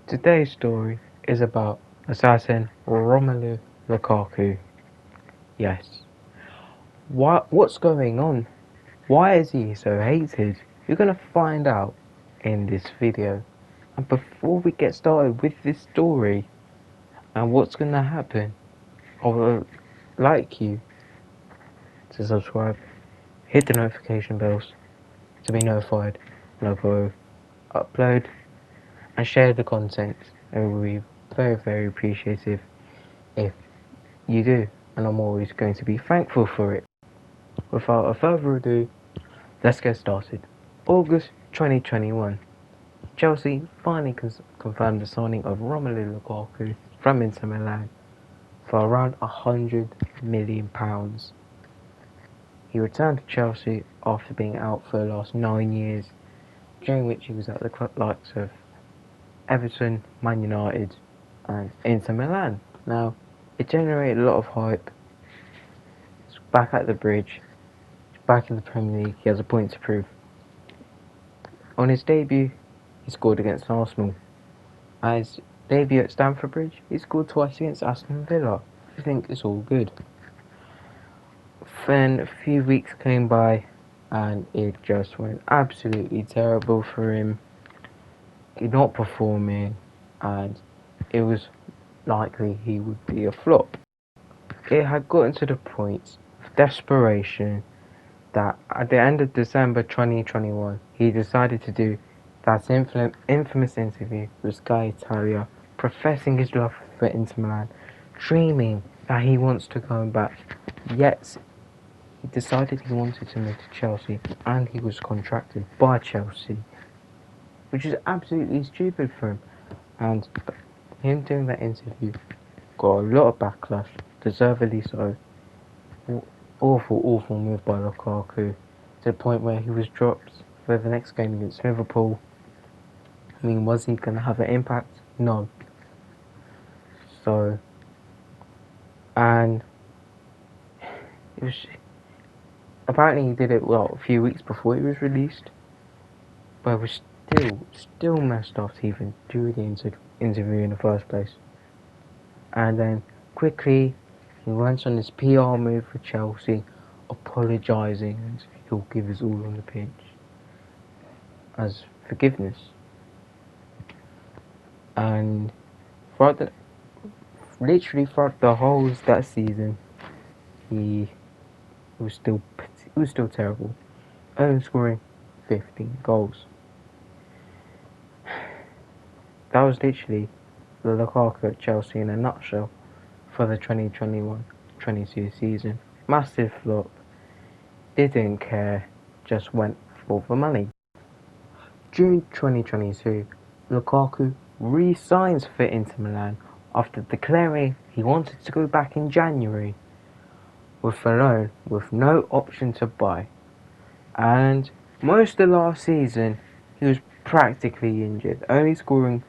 Today's story is about assassin Romelu Lukaku. Yes. What's going on? Why is he so hated? You're gonna find out in this video. And before we get started with this story and what's gonna happen, I would like you to subscribe, hit the notification bells to be notified when I upload, and share the content. It will be very, very appreciative if you do, and I'm always going to be thankful for it. Without further ado, let's get started. August 2021. Chelsea finally confirmed the signing of Romelu Lukaku from Inter Milan for around £100 million. He returned to Chelsea after being out for the last 9 years, during which he was at the likes of Everton, Man United and Inter Milan. Now, it generated a lot of hype. He's back at the bridge, he's back in the Premier League, he has a point to prove. On his debut, he scored against Arsenal. At his debut at Stamford Bridge, he scored twice against Aston Villa. I think it's all good. Then a few weeks came by and it just went absolutely terrible for him. He's not performing and it was likely he would be a flop. It had gotten to the point of desperation that at the end of December 2021, he decided to do that infamous interview with Sky Italia, professing his love for Inter Milan, dreaming that he wants to go back. Yet, he decided he wanted to move to Chelsea, and he was contracted by Chelsea, which is absolutely stupid for him. And him doing that interview got a lot of backlash, deservedly so. Awful move by Lukaku, to the point where he was dropped for the next game against Liverpool. I mean, was he going to have an impact? No. So, and it was apparently he did it a few weeks before he was released, but it was still messed up to even do the interview in the first place. And then quickly he went on this PR move for Chelsea, apologising, and he'll give us all on the pitch as forgiveness. And literally throughout the whole of that season, he was still terrible, only scoring 15 goals. That was literally the Lukaku at Chelsea in a nutshell for the 2021-22 season. Massive flop, didn't care, just went for the money. June 2022, Lukaku re-signs for Inter Milan after declaring he wanted to go back in January with a loan with no option to buy. And most of last season, he was practically injured, only scoring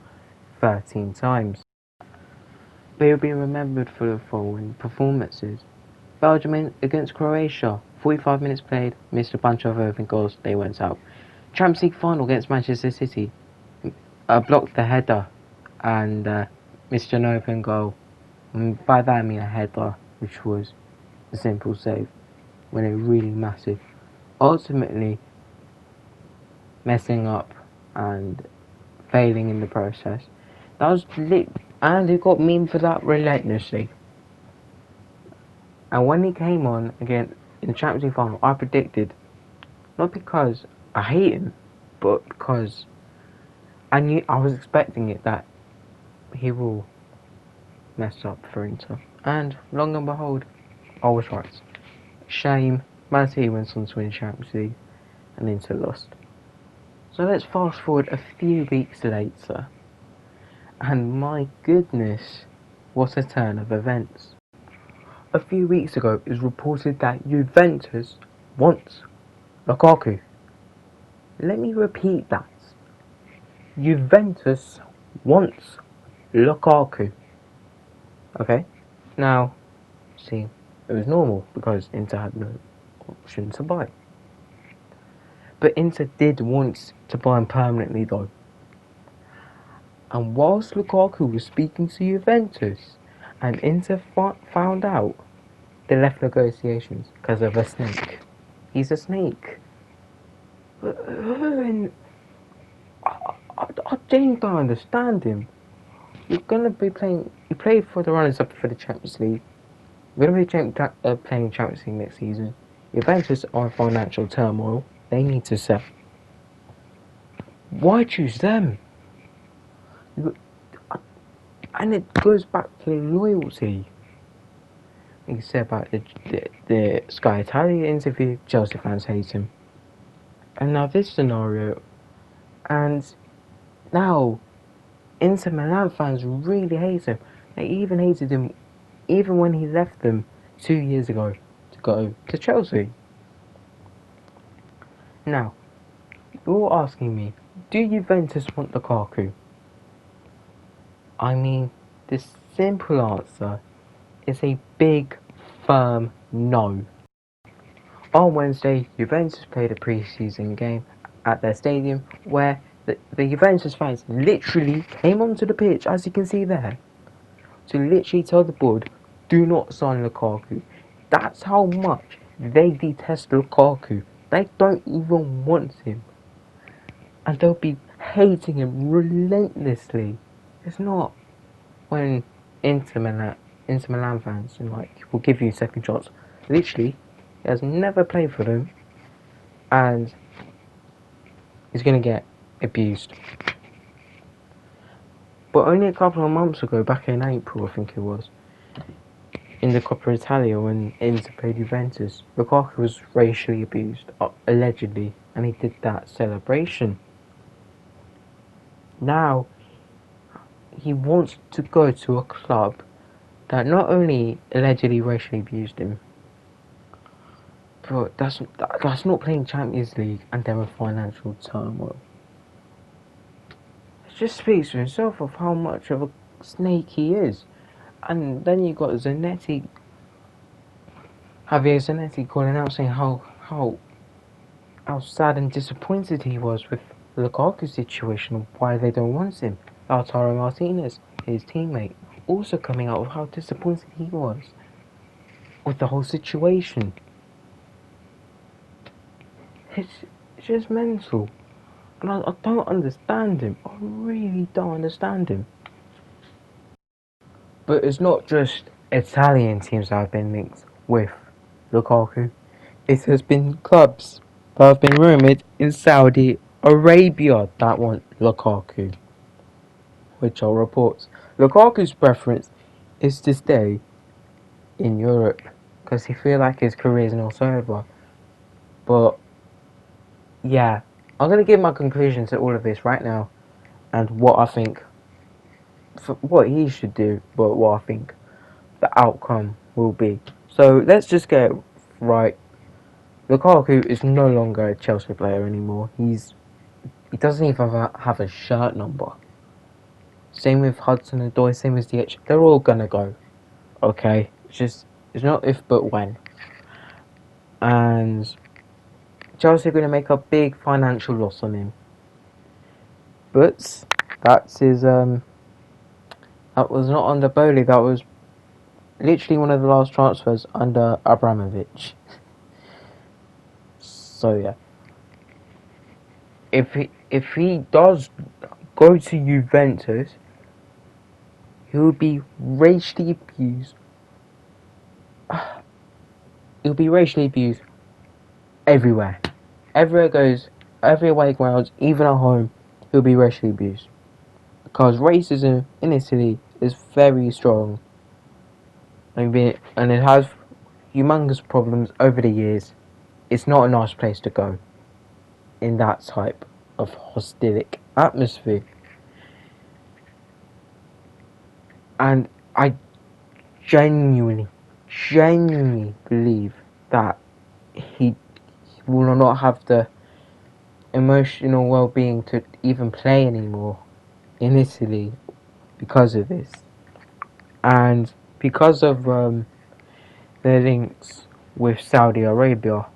13 times. But he'll be remembered for the following performances. Belgium against Croatia, 45 minutes played, missed a bunch of open goals, they went out. Champions League final against Manchester City, blocked the header and missed an open goal. And by that I mean a header, which was a simple save, when it was really massive. Ultimately, messing up and failing in the process. That was and he got memed for that relentlessly. And when he came on again in the Champions League final, I predicted, not because I hate him, but because I was expecting it, that he will mess up for Inter. And long and behold, I was right. Shame, Man City went on to win Champions League and Inter lost. So let's fast forward a few weeks later, and my goodness, what a turn of events. A few weeks ago it was reported that Juventus wants Lukaku. Let me repeat that. Juventus wants Lukaku. Okay? Now, see, it was normal because Inter had no option to buy. But Inter did want to buy him permanently though. And whilst Lukaku was speaking to Juventus, and Inter found out, they left negotiations because of a snake. He's a snake. And I genuinely don't understand him. You're gonna be playing. You played for the runners-up for the Champions League. You're gonna be playing Champions League next season. Juventus are in financial turmoil. They need to sell. Why choose them? And it goes back to loyalty. He said about the Sky Italia interview, Chelsea fans hate him. And now this scenario, and now Inter Milan fans really hate him. They even hated him even when he left them 2 years ago to go to Chelsea. Now, you're asking me, do Juventus want Lukaku? I mean, the simple answer is a big, firm no. On Wednesday, Juventus played a pre-season game at their stadium where the Juventus fans literally came onto the pitch, as you can see there, to literally tell the board, do not sign Lukaku. That's how much they detest Lukaku. They don't even want him. And they'll be hating him relentlessly. It's not when Inter Milan fans will give you second shots. Literally, he has never played for them, and he's gonna get abused. But only a couple of months ago, back in April, I think it was, in the Coppa Italia when Inter played Juventus, Lukaku was racially abused, allegedly, and he did that celebration. Now, he wants to go to a club that not only allegedly racially abused him, but that's not playing Champions League and they're in financial turmoil. It just speaks for himself of how much of a snake he is. And then you got Javier Zanetti calling out saying how sad and disappointed he was with the Lukaku situation and why they don't want him. Lautaro Martinez, his teammate, also coming out with how disappointed he was with the whole situation. It's just mental. And I don't understand him. I really don't understand him. But it's not just Italian teams that have been linked with Lukaku. It has been clubs that have been rumoured in Saudi Arabia that want Lukaku. Which are reports. Lukaku's preference is to stay in Europe because he feels like his career is not over. But yeah, I'm going to give my conclusion to all of this right now and what I think, what he should do, but what I think the outcome will be. So let's just get it right. Lukaku is no longer a Chelsea player anymore. He doesn't even have a shirt number. Same with Hudson-Odoi, same as DH. They're all gonna go. Okay? It's not if but when. And Chelsea are gonna make a big financial loss on him. But that's his that was not under Bowley, that was literally one of the last transfers under Abramovich. So yeah. If he does go to Juventus, he'll be racially abused. He'll be racially abused everywhere. Everywhere goes, every away grounds, even at home, he'll be racially abused. Because racism in Italy is very strong. And it has humongous problems over the years. It's not a nice place to go in that type of hostilic atmosphere. And I genuinely believe that he will not have the emotional well-being to even play anymore in Italy because of this. And because of the links with Saudi Arabia,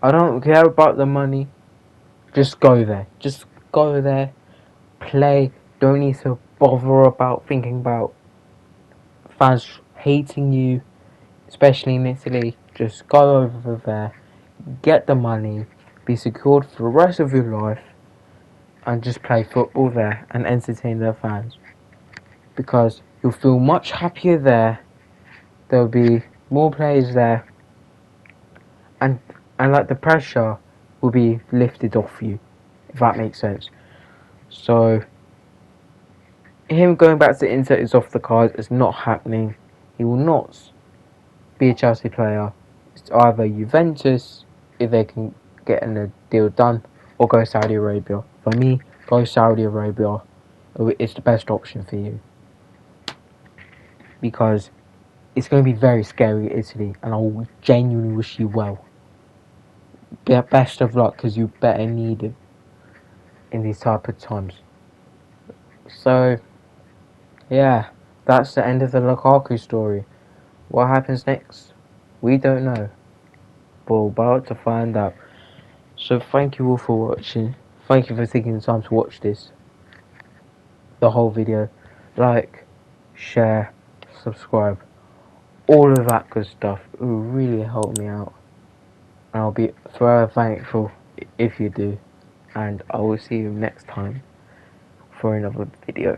I don't care about the money. Just go there. Just go there. Play. Don't need to bother about thinking about fans hating you, especially in Italy. Just go over there, get the money, be secured for the rest of your life, and just play football there and entertain their fans. Because you'll feel much happier there. There'll be more players there, and like the pressure will be lifted off you, if that makes sense. So him going back to Inter is off the cards. It's not happening. He will not be a Chelsea player. It's either Juventus, if they can get a deal done, or go Saudi Arabia. For me, go Saudi Arabia. It's the best option for you. Because it's going to be very scary, Italy, and I genuinely wish you well. Best of luck, because you better need it in these type of times. So, yeah, that's the end of the Lukaku story. What happens next? We don't know. But we're about to find out. So thank you all for watching. Thank you for taking the time to watch this. The whole video. Like, share, subscribe. All of that good stuff. It will really help me out. And I'll be forever thankful if you do. And I will see you next time for another video.